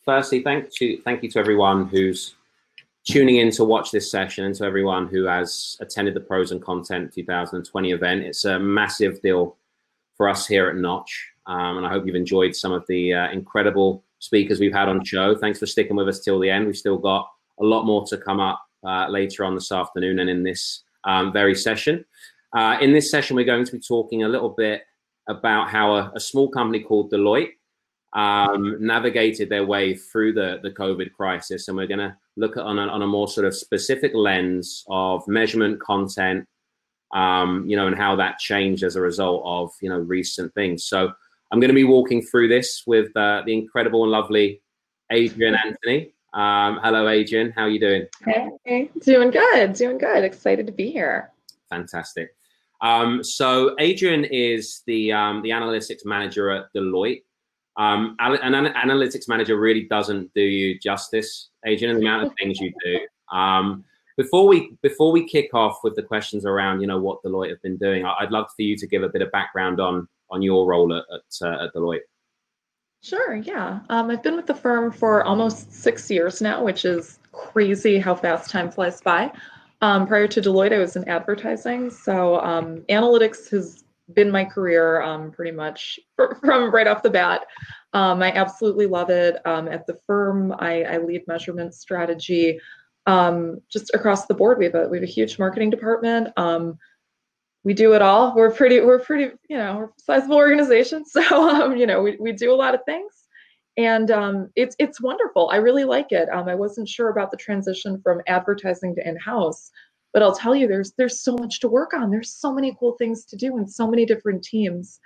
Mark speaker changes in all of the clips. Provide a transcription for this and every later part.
Speaker 1: Firstly, thank you to everyone who's tuning in to watch this session, and to everyone who has attended the Pros and Content 2020 event. It's a massive deal for us here at Knotch, and I hope you've enjoyed some of the incredible speakers we've had on show. Thanks for sticking with us till the end. We've still got a lot more to come up later on this afternoon and in this very session. In this session, we're going to be talking a little bit about how a small company called Deloitte navigated their way through the COVID crisis, and we're going to look at on a more sort of specific lens of measurement, content, and how that changed as a result of recent things. So I'm going to be walking through this with the incredible and lovely Adriane Anthony. Hello, Adriane. How are you doing?
Speaker 2: Hey, doing good. Excited to be here.
Speaker 1: Fantastic. So Adriane is the analytics manager at Deloitte. An analytics manager really doesn't do you justice, Adriane, the amount of things you do. Before we kick off with the questions around what Deloitte have been doing, I'd love for you to give a bit of background on your role at Deloitte.
Speaker 2: Sure, yeah. I've been with the firm for almost 6 years now, which is crazy how fast time flies by. Prior to Deloitte, I was in advertising, so analytics has been my career pretty much from right off the bat. I absolutely love it. At the firm, I lead measurement strategy just across the board. We have a huge marketing department. We do it all. We're pretty, we're a sizable organization, so we do a lot of things, and it's wonderful. I really like it. I wasn't sure about the transition from advertising to in-house, but I'll tell you, there's so much to work on. There's so many cool things to do and so many different teams.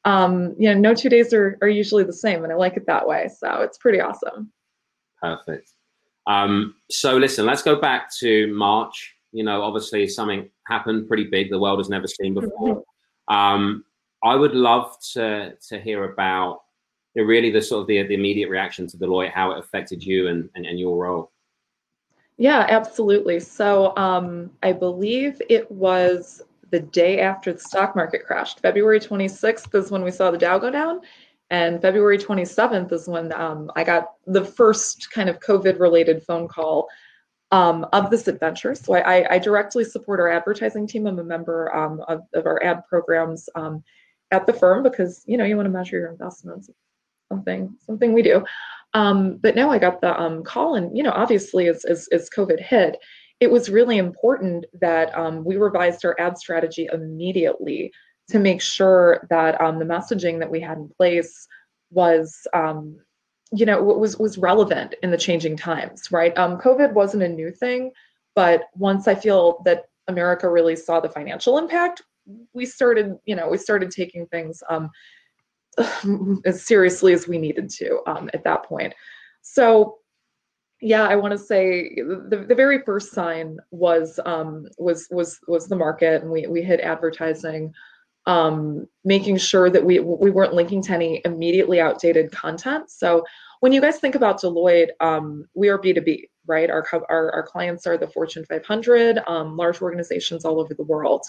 Speaker 2: No 2 days are usually the same, and I like it that way. So it's pretty awesome.
Speaker 1: Perfect. So listen, let's go back to March. Obviously something happened pretty big the world has never seen before. I would love to hear about really the sort of the immediate reaction to Deloitte, how it affected you and your role.
Speaker 2: Yeah, absolutely. So I believe it was the day after the stock market crashed. February 26th is when we saw the Dow go down, and February 27th is when I got the first kind of COVID-related phone call of this adventure. So I directly support our advertising team. I'm a member of our ad programs at the firm because you want to measure your investments. Something we do. But no, I got the call, and obviously as COVID hit, it was really important that we revised our ad strategy immediately to make sure that the messaging that we had in place was was relevant in the changing times, right? COVID wasn't a new thing, but once I feel that America really saw the financial impact, we started taking things as seriously as we needed to at that point. So yeah, I want to say the very first sign was the market, and we hit advertising, making sure that we weren't linking to any immediately outdated content. So when you guys think about Deloitte, we are B2B, right? Our clients are the Fortune 500, large organizations all over the world,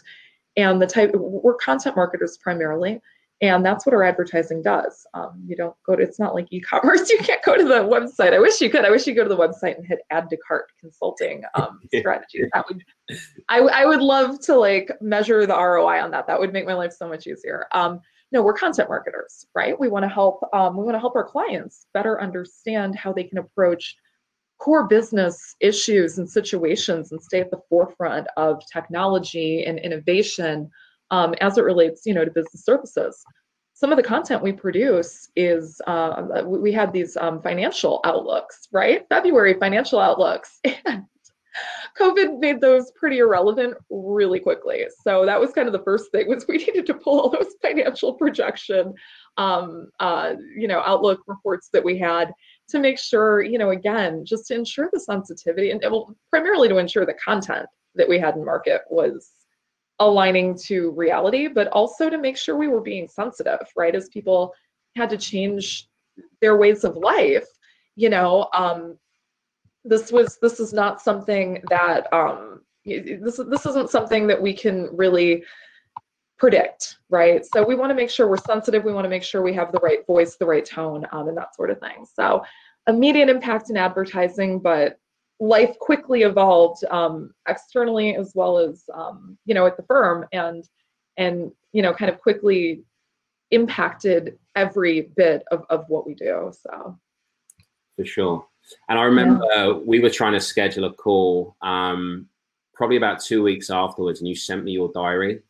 Speaker 2: and we're content marketers primarily. And that's what our advertising does. You don't go to, it's not like e-commerce. You can't go to the website. I wish you could. I wish you could go to the website and hit add to cart consulting strategies. I would love to measure the ROI on that. That would make my life so much easier. No, we're content marketers, right? We want to help our clients better understand how they can approach core business issues and situations and stay at the forefront of technology and innovation as it relates, to business services. Some of the content we produce is, we had these financial outlooks, right? February financial outlooks. And COVID made those pretty irrelevant really quickly. So that was kind of the first thing, was we needed to pull all those financial projection, outlook reports that we had to make sure, again, just to ensure the sensitivity and primarily to ensure the content that we had in market was aligning to reality, but also to make sure we were being sensitive, right? As people had to change their ways of life, this is not something that this isn't something that we can really predict, right? So we want to make sure we're sensitive. We want to make sure we have the right voice, the right tone, and that sort of thing. So immediate impact in advertising, but life quickly evolved externally as well as at the firm, and kind of quickly impacted every bit of what we do. So
Speaker 1: for sure. And I remember we were trying to schedule a call probably about 2 weeks afterwards, and you sent me your diary,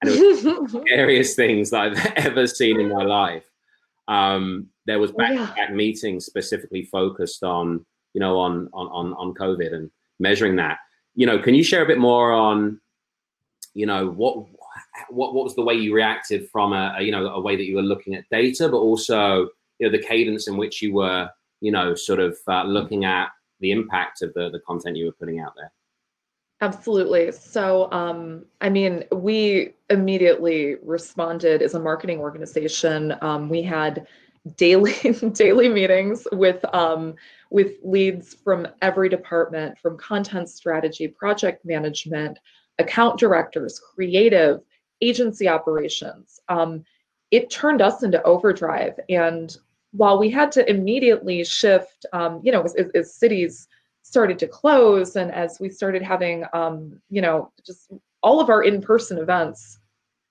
Speaker 1: and it was one of the scariest things that I've ever seen in my life. There was back-to-back meetings specifically focused on on COVID and measuring that. Can you share a bit more on what was the way you reacted from a way that you were looking at data, but also the cadence in which you were sort of looking at the impact of the content you were putting out there?
Speaker 2: Absolutely. So, I mean, we immediately responded as a marketing organization. We had daily meetings with leads from every department, from content strategy, project management, account directors, creative, agency operations. It turned us into overdrive. And while we had to immediately shift, as cities started to close, and as we started having, just all of our in-person events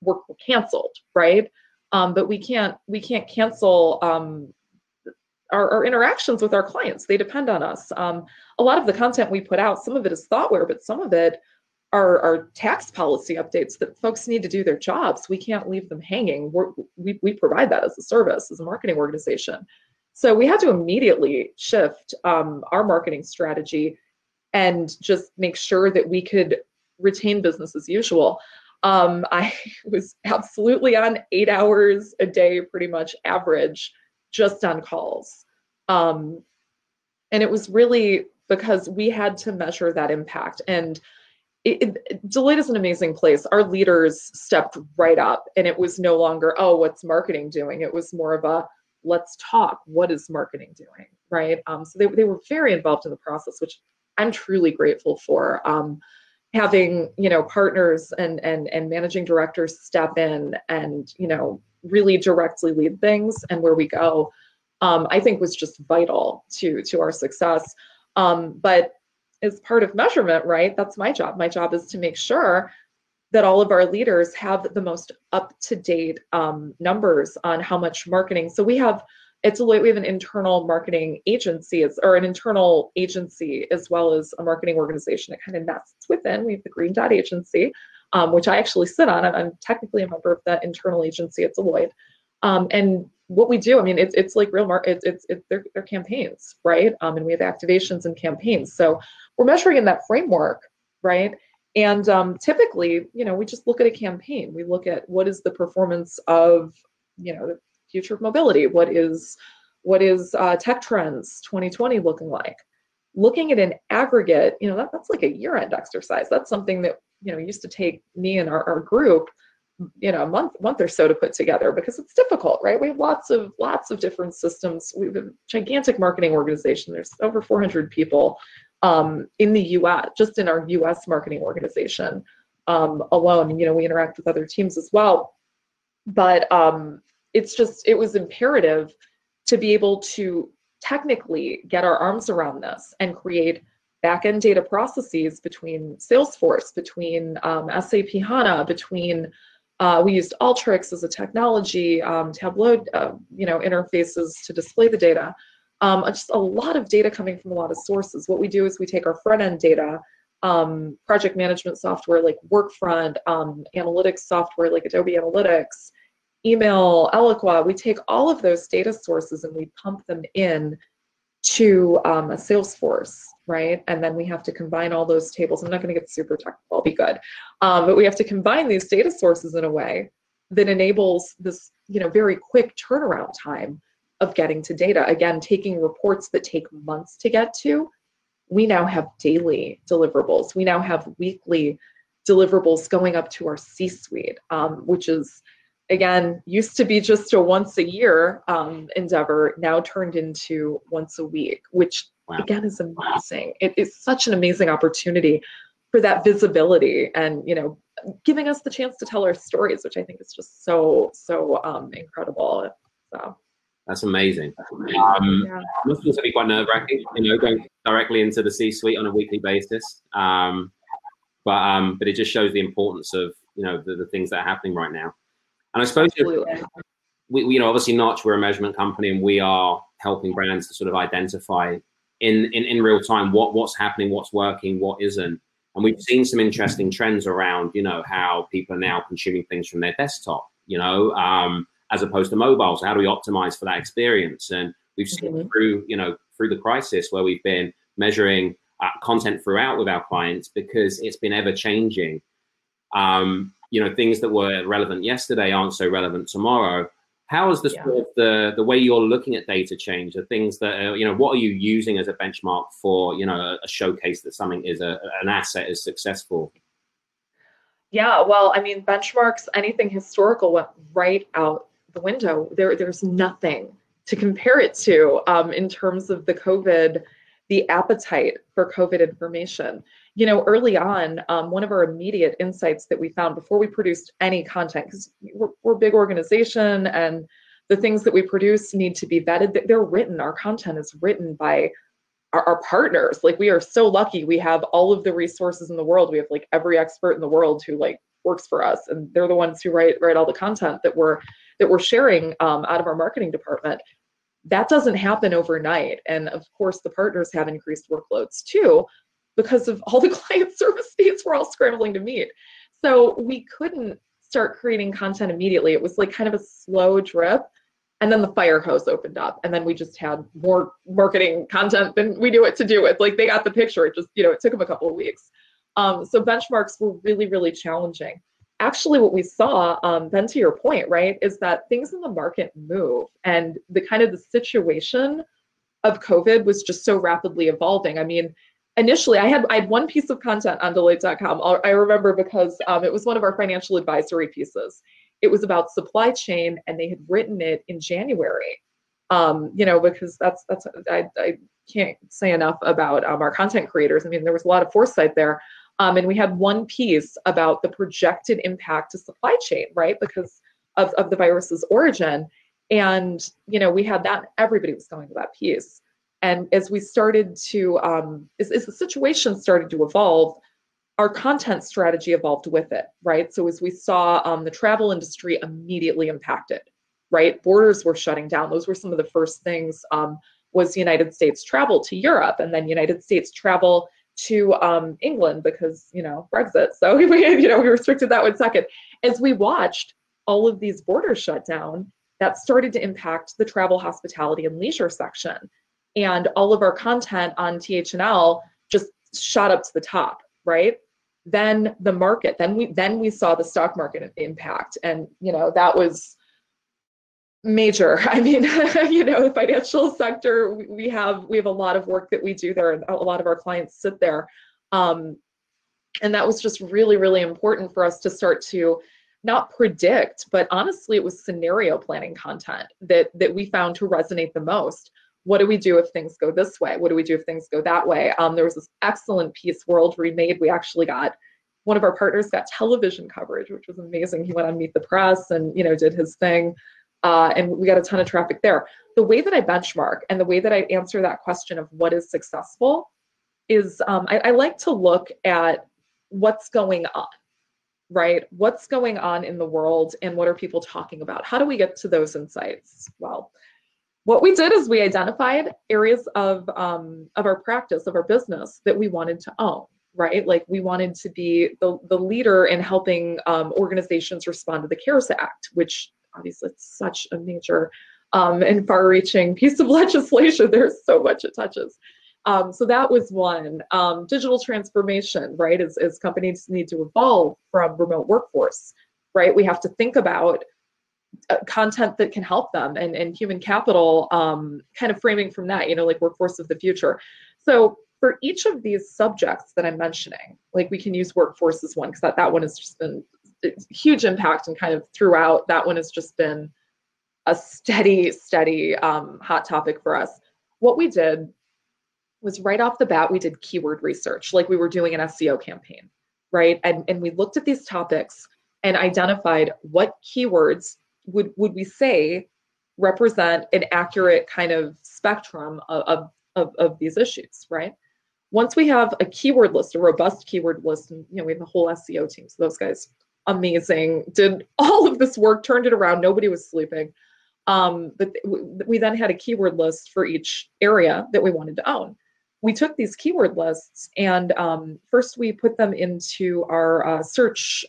Speaker 2: were canceled, right? But we can't cancel our interactions with our clients. They depend on us. A lot of the content we put out, some of it is thoughtware, but some of it are tax policy updates that folks need to do their jobs. We can't leave them hanging. We provide that as a service, as a marketing organization. So we had to immediately shift our marketing strategy and just make sure that we could retain business as usual. I was absolutely on 8 hours a day, pretty much average, just on calls. And it was really because we had to measure that impact. And Deloitte is an amazing place. Our leaders stepped right up, and it was no longer, oh, what's marketing doing? It was more of a, let's talk. What is marketing doing, right? So they were very involved in the process, which I'm truly grateful for. Having partners and managing directors step in and really directly lead things and where we go, I think was just vital to our success. But as part of measurement, right, that's my job. My job is to make sure that all of our leaders have the most up-to-date numbers on how much marketing. So at Deloitte, we have an internal marketing agency, or an internal agency, as well as a marketing organization. It kind of nests within. We have the Green Dot Agency, which I actually sit on. I'm technically a member of that internal agency at Deloitte. And what we do, I mean, it's like real they're campaigns, right? And we have activations and campaigns. So we're measuring in that framework, right? And typically, we just look at a campaign. We look at what is the performance of, the future of mobility. What is tech trends 2020 looking like? Looking at an aggregate, that's like a year-end exercise. That's something that used to take me and our group a month or so to put together, because it's difficult, right? We have lots of different systems. We have a gigantic marketing organization. There's over 400 people in the US, just in our US marketing organization alone. We interact with other teams as well, but it was imperative to be able to technically get our arms around this and create back-end data processes between Salesforce, between SAP HANA, between we used Alteryx as a technology, Tableau, interfaces to display the data. Just a lot of data coming from a lot of sources. What we do is we take our front-end data, project management software like Workfront, analytics software like Adobe Analytics, email, Eloqua. We take all of those data sources and we pump them in to a Salesforce, right? And then we have to combine all those tables. I'm not going to get super technical, I'll be good. But we have to combine these data sources in a way that enables this, very quick turnaround time of getting to data. Again, taking reports that take months to get to, we now have daily deliverables. We now have weekly deliverables going up to our C-suite, which is, again, used to be just a once a year endeavor, now turned into once a week, which again is amazing. It is such an amazing opportunity for that visibility and giving us the chance to tell our stories, which I think is just so incredible. So
Speaker 1: that's amazing.
Speaker 2: yeah.
Speaker 1: Must also be quite nerve-wracking, going directly into the C-suite on a weekly basis. But it just shows the importance of the things that are happening right now. And I suppose we obviously Knotch, we're a measurement company, and we are helping brands to sort of identify in real time what's happening, what's working, what isn't. And we've seen some interesting trends around how people are now consuming things from their desktop, as opposed to mobile. So how do we optimize for that experience? And we've seen through the crisis where we've been measuring content throughout with our clients, because it's been ever changing. Things that were relevant yesterday aren't so relevant tomorrow. How is the way you're looking at data change? The things that what are you using as a benchmark for a showcase that something is an asset is successful?
Speaker 2: Yeah, well, I mean, benchmarks, anything historical went right out the window. There's nothing to compare it to in terms of the appetite for COVID information. Early on, one of our immediate insights that we found before we produced any content, because we're a big organization and the things that we produce need to be vetted, they're written, our content is written by our partners. Like, we are so lucky. We have all of the resources in the world. We have like every expert in the world who works for us, and they're the ones who write all the content that we're sharing out of our marketing department. That doesn't happen overnight. And of course, the partners have increased workloads too, because of all the client service needs we're all scrambling to meet. So we couldn't start creating content immediately. It was like kind of a slow drip. And then the fire hose opened up. And then we just had more marketing content than we knew what to do with. Like, they got the picture. It just, it took them a couple of weeks. So benchmarks were really, really challenging. Actually, what we saw, then to your point, right, is that things in the market move, and the situation of COVID was just so rapidly evolving. I mean, initially, I had one piece of content on Deloitte.com. I remember because it was one of our financial advisory pieces. It was about supply chain, and they had written it in January. Because I can't say enough about our content creators. I mean, there was a lot of foresight there. And we had one piece about the projected impact to supply chain, right, because of the virus's origin. And, we had that, everybody was going to that piece. And as we started to, as the situation started to evolve, our content strategy evolved with it, right? So as we saw the travel industry immediately impacted, right? Borders were shutting down. Those were some of the first things, was United States travel to Europe, and then United States travel to England because, Brexit. So we restricted that 1 second. As we watched all of these borders shut down, that started to impact the travel, hospitality, and leisure section. And all of our content on THNL just shot up to the top, right? Then the market, then we saw the stock market impact. And, that was major. I mean, the financial sector, we have a lot of work that we do there, and a lot of our clients sit there. And that was just really, really important for us to start to not predict, but honestly, it was scenario planning content that we found to resonate the most. What do we do if things go this way? What do we do if things go that way? There was this excellent piece World Remade. We actually got, one of our partners got television coverage, which was amazing. He went on Meet the Press and, did his thing. And we got a ton of traffic there. The way that I benchmark and the way that I answer that question of what is successful is I like to look at what's going on, right? What's going on in the world and what are people talking about? How do we get to those insights? Well, what we did is we identified areas of our practice, of our business that we wanted to own, right? Like, we wanted to be the leader in helping organizations respond to the CARES Act, which obviously it's such a major and far-reaching piece of legislation. There's so much it touches. So that was one. Digital transformation, right? As companies need to evolve from remote workforce, right? We have to think about content that can help them, and human capital, kind of framing from that, like workforce of the future. So for each of these subjects that I'm mentioning, like, we can use workforce as one, because that one has just been huge impact, and kind of throughout, that one has just been a steady hot topic for us. What we did was, right off the bat, we did keyword research, like we were doing an SEO campaign, right? And we looked at these topics and identified what keywords would we say represent an accurate kind of spectrum of these issues, right? Once we have a keyword list, a robust keyword list, and we have a whole SEO team, so those guys, amazing, did all of this work, turned it around, nobody was sleeping. But we then had a keyword list for each area that we wanted to own. We took these keyword lists and first we put them into our search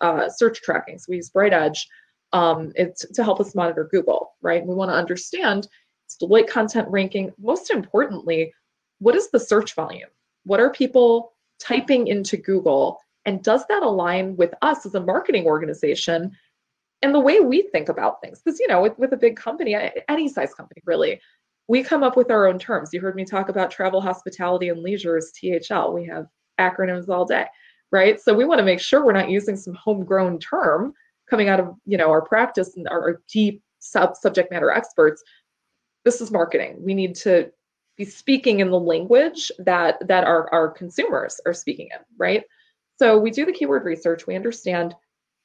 Speaker 2: tracking. So we use Bright Edge it's to help us monitor Google, right? We want to understand it's Deloitte content ranking. Most importantly, what is the search volume? What are people typing into Google? And does that align with us as a marketing organization and the way we think about things? Because, with a big company, any size company, really, we come up with our own terms. You heard me talk about travel, hospitality, and leisure as THL. We have acronyms all day, right? So we want to make sure we're not using some homegrown term coming out of, our practice and our deep subject matter experts. This is marketing. We need to be speaking in the language that our consumers are speaking in, right? So we do the keyword research. We understand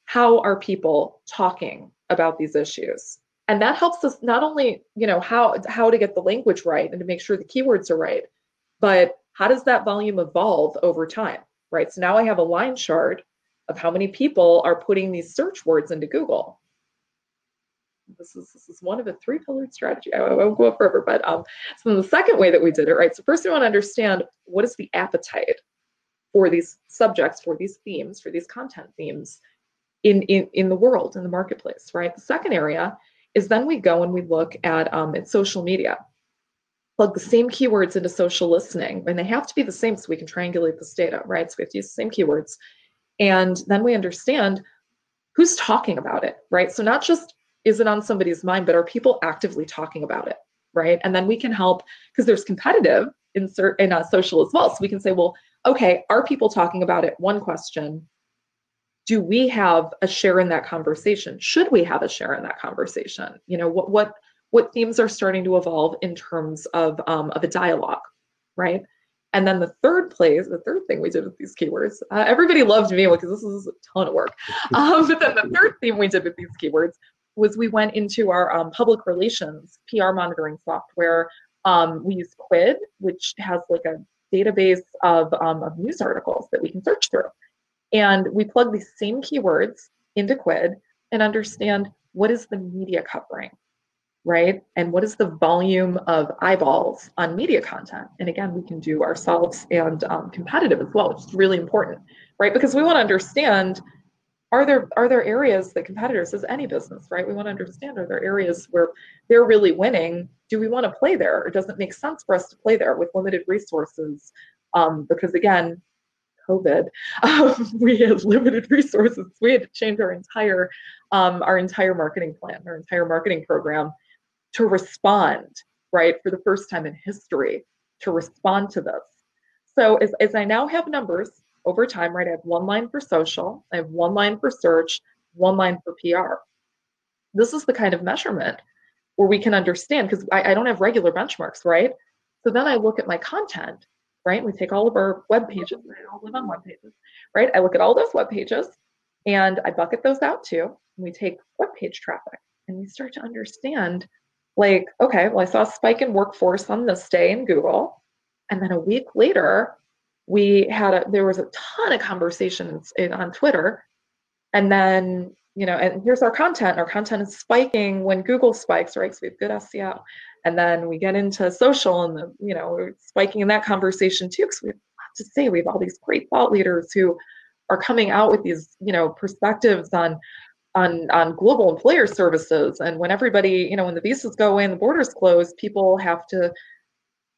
Speaker 2: how are people talking about these issues. And that helps us not only, how to get the language right and to make sure the keywords are right, but how does that volume evolve over time, right? So now I have a line chart of how many people are putting these search words into Google. This is one of a three-pillared strategy. I won't go up forever, but so the second way that we did it, right? So first we want to understand what is the appetite for these subjects, for these themes, for these content themes in the world, in the marketplace, right? The second area is then we go and we look at social media. Plug the same keywords into social listening, and they have to be the same so we can triangulate this data, right? So we have to use the same keywords. And then we understand who's talking about it, right? So not just is it on somebody's mind, but are people actively talking about it, right? And then we can help, because there's competitive in social as well. So we can say, well, okay, are people talking about it? One question. Do we have a share in that conversation? Should we have a share in that conversation? What themes are starting to evolve in terms of a dialogue, right? And then the third thing we did with these keywords, everybody loved me because this is a ton of work. But then the third thing we did with these keywords was we went into our public relations PR monitoring software. We use Quid, which has like a database of news articles that we can search through. And we plug these same keywords into Quid and understand what is the media covering, right? And what is the volume of eyeballs on media content? And again, we can do ourselves and competitive as well, which is really important, right? Because we want to understand, are there areas that competitors, as any business, right? We want to understand, are there areas where they're really winning? Do we want to play there? Or does it make sense for us to play there with limited resources? Because again, COVID, we had limited resources. We had to change our entire marketing plan, our entire marketing program to respond, right, for the first time in history, to respond to this. So as I now have numbers over time, right, I have one line for social, I have one line for search, one line for PR. This is the kind of measurement where we can understand, because I don't have regular benchmarks, right? So then I look at my content, right? We take all of our web pages, I all live on web pages, right? I look at all those web pages and I bucket those out too. And we take web page traffic and we start to understand, like, okay, well, I saw a spike in workforce on this day in Google. And then a week later, there was a ton of conversations on Twitter. And then, and here's our content. Our content is spiking when Google spikes, right? So we have good SEO. And then we get into social and we're spiking in that conversation too, because we have a lot to say. We have all these great thought leaders who are coming out with these, perspectives on global employer services. And when everybody, when the visas go away and the borders close, people have to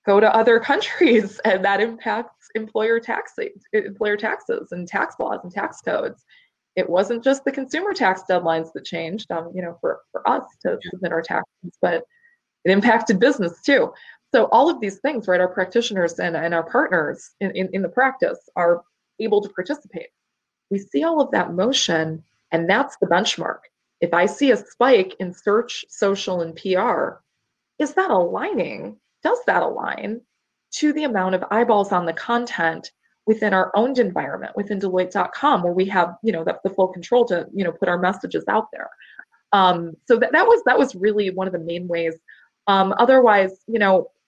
Speaker 2: go to other countries, and that impacts employer taxes and tax laws and tax codes. It wasn't just the consumer tax deadlines that changed, for us to submit our taxes, but it impacted business too. So all of these things, right, our practitioners and our partners in the practice are able to participate. We see all of that motion, and that's the benchmark. If I see a spike in search, social, and PR, is that aligning? Does that align to the amount of eyeballs on the content within our owned environment, within Deloitte.com, where we have, the full control to, put our messages out there. So that was really one of the main ways. Otherwise,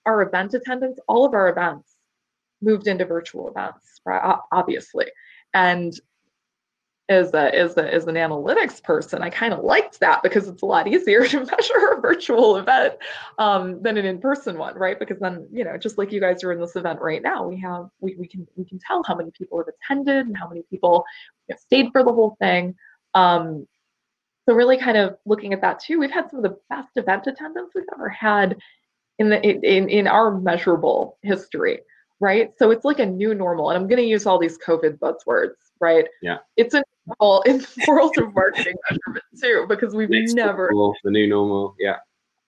Speaker 2: our event attendance, all of our events moved into virtual events, right? Obviously. And as an analytics person, I kind of liked that because it's a lot easier to measure a virtual event than an in-person one, right? Because then, just like you guys are in this event right now, we can tell how many people have attended and how many people stayed for the whole thing. So really kind of looking at that too, we've had some of the best event attendance we've ever had in our measurable history, right? So it's like a new normal, and I'm going to use all these COVID buzzwords, right?
Speaker 1: Yeah.
Speaker 2: It's a normal in the world of marketing measurement too, because we've never
Speaker 1: the new normal. Yeah.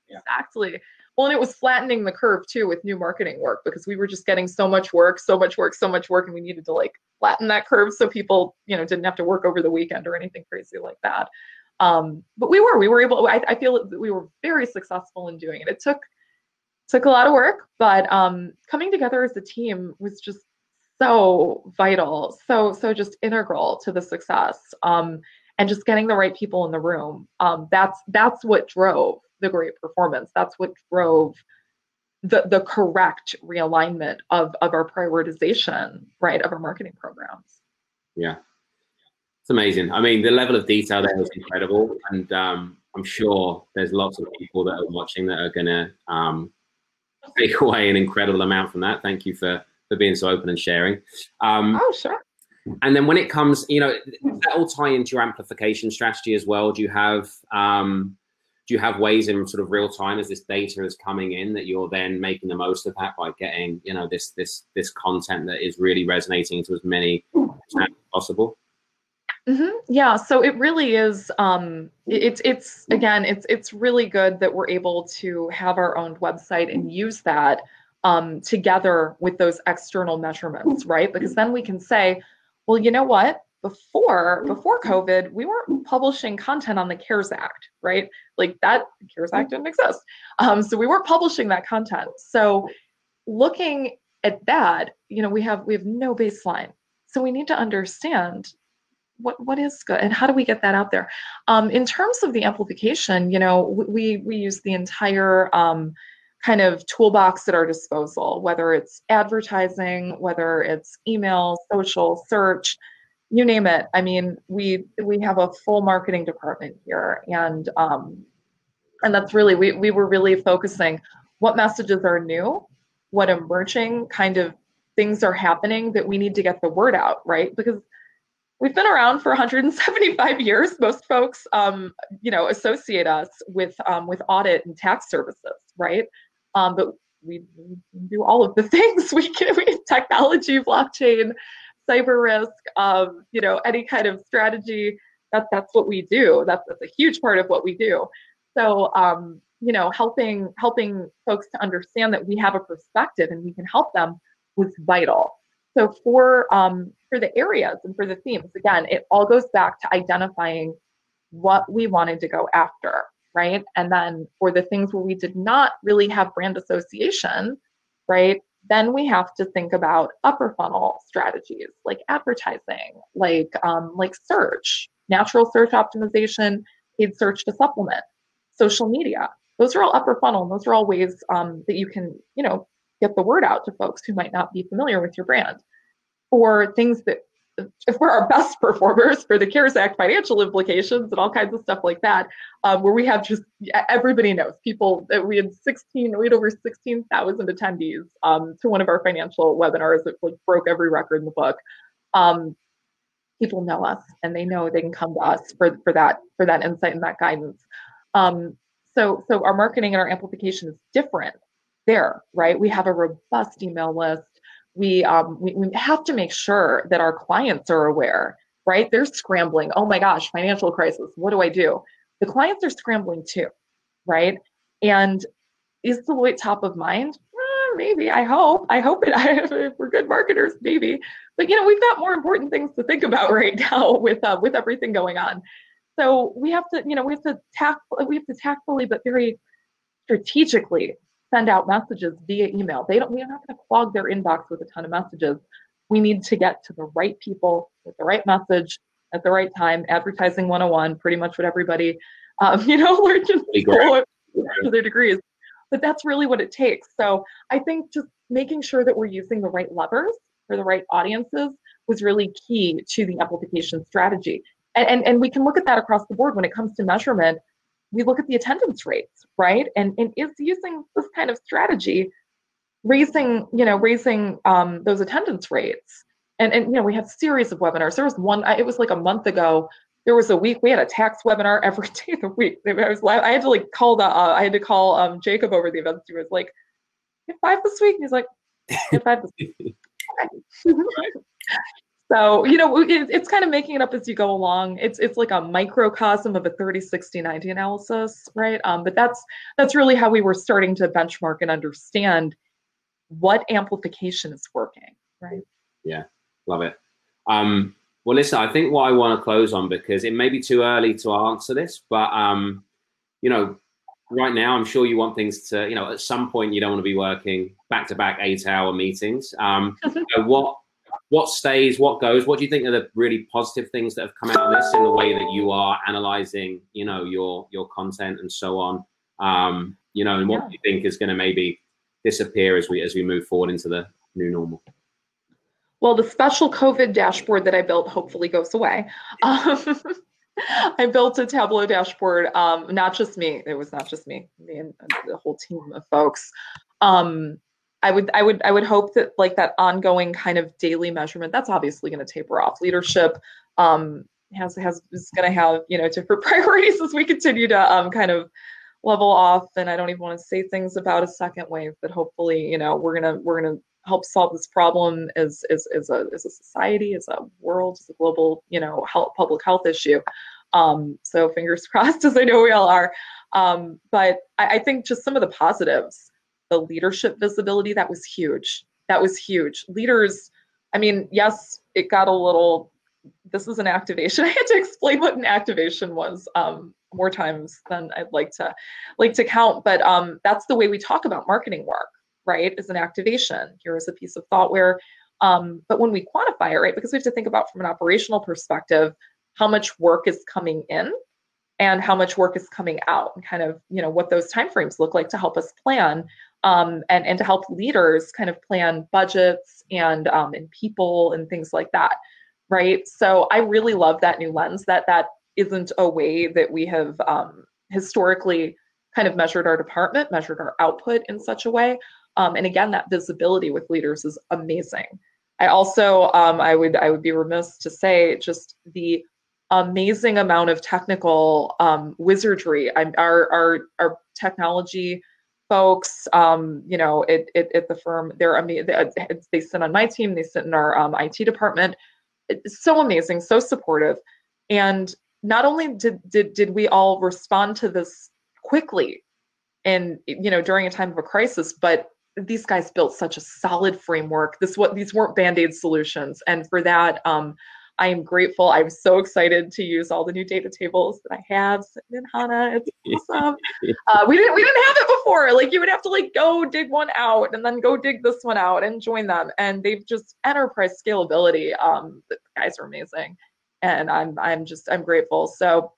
Speaker 2: Exactly. Well, and it was flattening the curve too with new marketing work, because we were just getting so much work, and we needed to like flatten that curve so people, didn't have to work over the weekend or anything crazy like that. But we were able. I feel that we were very successful in doing it. It took a lot of work, but coming together as a team was just so vital, so just integral to the success, and just getting the right people in the room. That's what drove the great performance. That's what drove the correct realignment of our prioritization, right, of our marketing programs.
Speaker 1: Yeah, it's amazing. I mean, the level of detail there was incredible, and I'm sure there's lots of people that are watching that are going to take away an incredible amount from that. Thank you for being so open and sharing.
Speaker 2: Oh, sure.
Speaker 1: And then when it comes, that will tie into your amplification strategy as well. Do you have ways in sort of real time as this data is coming in that you're then making the most of that by getting, this content that is really resonating to as many as possible?
Speaker 2: Mm-hmm. Yeah, so it really is. It's really good that we're able to have our own website and use that together with those external measurements, right? Because then we can say, well, you know what? Before COVID, we weren't publishing content on the CARES Act, right? Like that, the CARES Act didn't exist, so we weren't publishing that content. So looking at that, we have no baseline, so we need to understand what is good and how do we get that out there. In terms of the amplification, we use the entire kind of toolbox at our disposal, whether it's advertising, whether it's email, social, search, you name it. I mean, we have a full marketing department here, and that's really, we were really focusing what messages are new, what emerging kind of things are happening that we need to get the word out, right? Because we've been around for 175 years. Most folks, associate us with audit and tax services, right? But we do all of the things we have technology, blockchain, cyber risk, any kind of strategy. That's what we do. That's a huge part of what we do. So, helping folks to understand that we have a perspective and we can help them was vital. So for the areas and for the themes, again, it all goes back to identifying what we wanted to go after, right? And then for the things where we did not really have brand association, right? Then we have to think about upper funnel strategies like advertising, like search, natural search optimization, paid search to supplement, social media. Those are all upper funnel. And those are all ways that you can, get the word out to folks who might not be familiar with your brand. For things that, for our best performers, for the CARES Act financial implications and all kinds of stuff like that, where we have just, everybody knows, people, that we had over 16,000 attendees to one of our financial webinars that like broke every record in the book. People know us and they know they can come to us for that insight and that guidance. So our marketing and our amplification is different there, right? We have a robust email list. We have to make sure that our clients are aware, right? They're scrambling. Oh my gosh, financial crisis. What do I do? The clients are scrambling too, right? And is Deloitte top of mind? Maybe. I hope it. If we're good marketers, maybe. But we've got more important things to think about right now with everything going on. So we have to tactfully but very strategically send out messages via email. We're not going to clog their inbox with a ton of messages. We need to get to the right people with the right message at the right time. Advertising 101, pretty much what everybody, learned in school to their degrees. But that's really what it takes. So I think just making sure that we're using the right levers for the right audiences was really key to the amplification strategy. And we can look at that across the board when it comes to measurement. We look at the attendance rates, right? And is using this kind of strategy raising those attendance rates. And we have a series of webinars. There was one, it was like a month ago. There was a week we had a tax webinar every day of the week. I had to call Jacob over the events. He was like, "You have 5 this week?" And he's like, "You have 5 this week." So, it's kind of making it up as you go along. It's like a microcosm of a 30, 60, 90 analysis, right? But that's really how we were starting to benchmark and understand what amplification is working, right?
Speaker 1: Yeah, love it. Well, listen, I think what I want to close on, because it may be too early to answer this, but right now, I'm sure you want things to, at some point you don't want to be working back-to-back 8-hour meetings. What stays, what goes? What do you think are the really positive things that have come out of this in the way that you are analyzing, your content and so on? And what do you think is going to maybe disappear as we move forward into the new normal?
Speaker 2: Well, the special COVID dashboard that I built hopefully goes away. I built a Tableau dashboard, not just me. It was not just me and the whole team of folks. I would hope that like that ongoing kind of daily measurement, that's obviously going to taper off. Leadership is going to have different priorities as we continue to kind of level off. And I don't even want to say things about a second wave, but hopefully we're gonna help solve this problem as a society, as a world, as a global public health issue. So fingers crossed, as I know we all are. But I think just some of the positives. The leadership visibility, that was huge. That was huge. Leaders, I mean, yes, it got a little, this is an activation. I had to explain what an activation was more times than I'd like to count, but that's the way we talk about marketing work, right? Is an activation. Here is a piece of thought where, but when we quantify it, right, because we have to think about from an operational perspective, how much work is coming in and how much work is coming out, and kind of, what those timeframes look like to help us plan. And to help leaders kind of plan budgets and people and things like that, right? So I really love that new lens, that isn't a way that we have historically kind of measured our department, measured our output in such a way. And again, that visibility with leaders is amazing. I also, I would be remiss to say just the amazing amount of technical wizardry. Our technology folks, at the firm, they sit on my team, they sit in our IT department. It's so amazing, so supportive. And not only did we all respond to this quickly and, during a time of a crisis, but these guys built such a solid framework. These weren't Band-Aid solutions. And for that, I am grateful. I'm so excited to use all the new data tables that I have sitting in HANA. It's awesome. We didn't have it before. Like, you would have to go dig one out and then go dig this one out and join them. And they've just enterprise scalability. The guys are amazing, and I'm grateful. So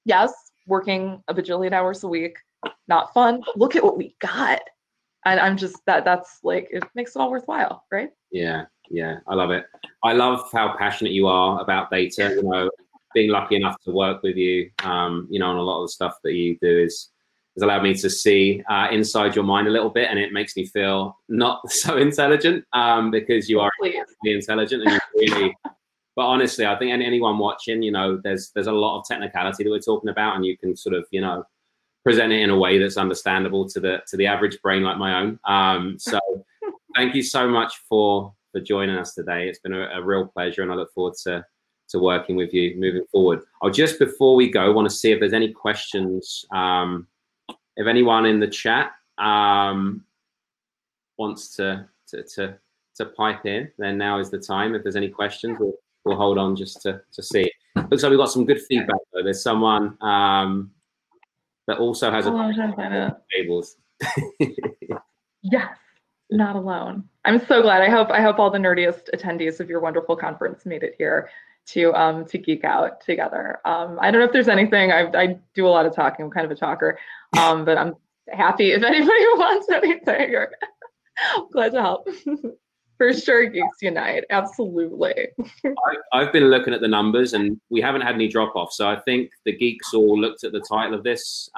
Speaker 2: yes, working a bajillion hours a week, not fun. But look at what we got, and I'm just that's like, it makes it all worthwhile, right?
Speaker 1: Yeah, I love it. I love how passionate you are about data. Being lucky enough to work with you, on a lot of the stuff that you do has allowed me to see inside your mind a little bit, and it makes me feel not so intelligent because you are really intelligent, and you really. But honestly, I think anyone watching, there's a lot of technicality that we're talking about, and you can sort of, present it in a way that's understandable to the average brain like my own. So thank you so much for joining us today. It's been a real pleasure, and I look forward to working with you moving forward. I'll just, before we go, want to see if there's any questions. If anyone in the chat wants to pipe in, then now is the time. If there's any questions, we'll hold on just to see. Looks like we've got some good feedback though. There's someone that also has a tables.
Speaker 2: Yes. not alone. I'm so glad. I hope all the nerdiest attendees of your wonderful conference made it here to geek out together. I don't know if there's anything. I do a lot of talking. I'm kind of a talker, but I'm happy if anybody wants anything. Glad to help. For sure, Geeks Unite. Absolutely.
Speaker 1: I've been looking at the numbers, and we haven't had any drop off. So I think the geeks all looked at the title of this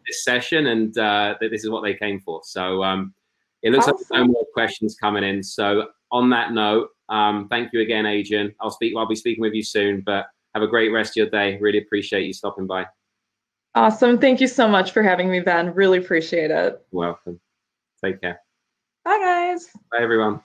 Speaker 1: this session, and this is what they came for. So it looks like no more questions coming in. So on that note, thank you again, Adriane. I'll be speaking with you soon, but have a great rest of your day. Really appreciate you stopping by.
Speaker 2: Awesome. Thank you so much for having me, Ben. Really appreciate it.
Speaker 1: Welcome. Take care.
Speaker 2: Bye, guys.
Speaker 1: Bye, everyone.